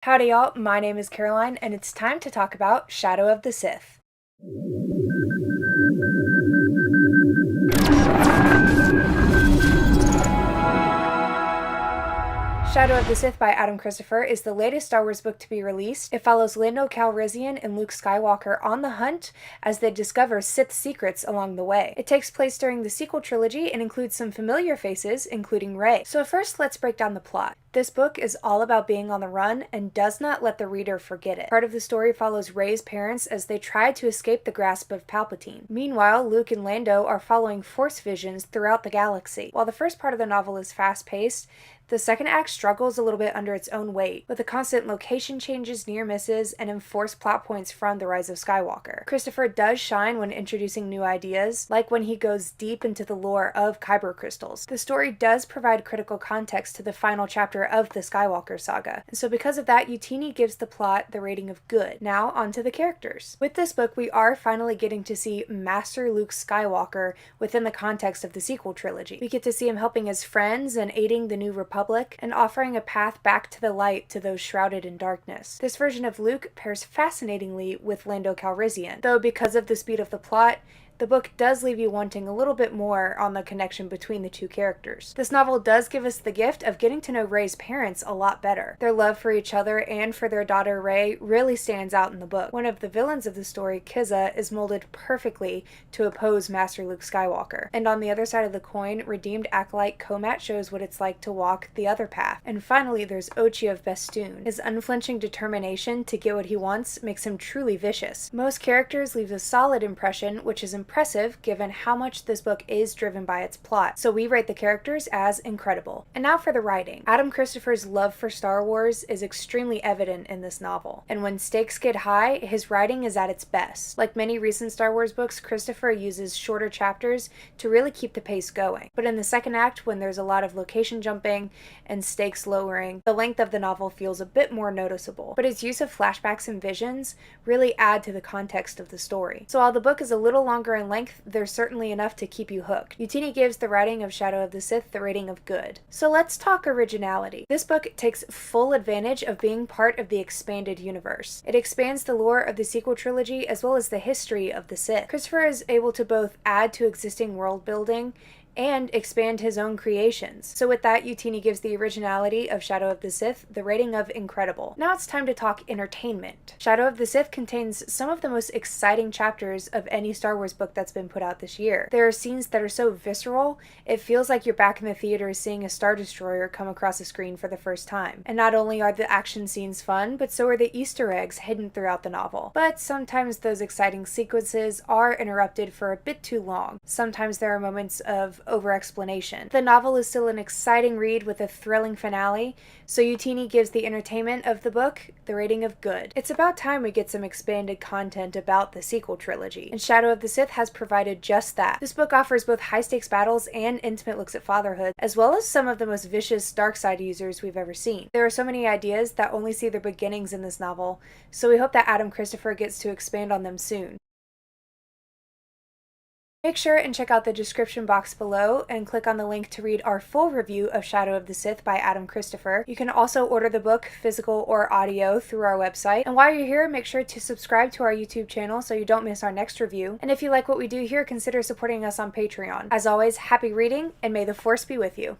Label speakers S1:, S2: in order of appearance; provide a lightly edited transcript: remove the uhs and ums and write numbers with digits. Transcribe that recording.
S1: Howdy y'all, my name is Caroline, and it's time to talk about Shadow of the Sith. Shadow of the Sith by Adam Christopher is the latest Star Wars book to be released. It follows Lando Calrissian and Luke Skywalker on the hunt as they discover Sith secrets along the way. It takes place during the sequel trilogy and includes some familiar faces, including Rey. So first, let's break down the plot. This book is all about being on the run and does not let the reader forget it. Part of the story follows Rey's parents as they try to escape the grasp of Palpatine. Meanwhile, Luke and Lando are following Force visions throughout the galaxy. While the first part of the novel is fast-paced, the second act struggles a little bit under its own weight, with the constant location changes, near misses, and enforced plot points from the Rise of Skywalker. Christopher does shine when introducing new ideas, like when he goes deep into the lore of kyber crystals. The story does provide critical context to the final chapter of the Skywalker saga, and so because of that, Youtini gives the plot the rating of good. Now, onto the characters. With this book, we are finally getting to see Master Luke Skywalker within the context of the sequel trilogy. We get to see him helping his friends and aiding the New Republic, and offering a path back to the light to those shrouded in darkness. This version of Luke pairs fascinatingly with Lando Calrissian, though because of the speed of the plot, the book does leave you wanting a little bit more on the connection between the two characters. This novel does give us the gift of getting to know Rey's parents a lot better. Their love for each other and for their daughter Rey really stands out in the book. One of the villains of the story, Kiza, is molded perfectly to oppose Master Luke Skywalker. And on the other side of the coin, redeemed acolyte Komat shows what it's like to walk the other path. And finally, there's Ochi of Bestoon. His unflinching determination to get what he wants makes him truly vicious. Most characters leave a solid impression, which is impressive given how much this book is driven by its plot, so we rate the characters as incredible. And now for the writing. Adam Christopher's love for Star Wars is extremely evident in this novel, and when stakes get high, his writing is at its best. Like many recent Star Wars books, Christopher uses shorter chapters to really keep the pace going. But in the second act, when there's a lot of location jumping and stakes lowering, the length of the novel feels a bit more noticeable. But his use of flashbacks and visions really add to the context of the story. So while the book is a little longer in length, there's certainly enough to keep you hooked. Youtini gives the writing of Shadow of the Sith the rating of good. So let's talk originality. This book takes full advantage of being part of the expanded universe. It expands the lore of the sequel trilogy as well as the history of the Sith. Christopher is able to both add to existing world building and expand his own creations. So with that, Youtini gives the originality of Shadow of the Sith the rating of incredible. Now it's time to talk entertainment. Shadow of the Sith contains some of the most exciting chapters of any Star Wars book that's been put out this year. There are scenes that are so visceral, it feels like you're back in the theater seeing a Star Destroyer come across the screen for the first time. And not only are the action scenes fun, but so are the Easter eggs hidden throughout the novel. But sometimes those exciting sequences are interrupted for a bit too long. Sometimes there are moments of over-explanation. The novel is still an exciting read with a thrilling finale, so Youtini gives the entertainment of the book the rating of good. It's about time we get some expanded content about the sequel trilogy, and Shadow of the Sith has provided just that. This book offers both high-stakes battles and intimate looks at fatherhood, as well as some of the most vicious dark side users we've ever seen. There are so many ideas that only see their beginnings in this novel, so we hope that Adam Christopher gets to expand on them soon. Make sure and check out the description box below and click on the link to read our full review of Shadow of the Sith by Adam Christopher. You can also order the book, physical or audio, through our website. And while you're here, make sure to subscribe to our YouTube channel so you don't miss our next review. And if you like what we do here, consider supporting us on Patreon. As always, happy reading, and may the Force be with you.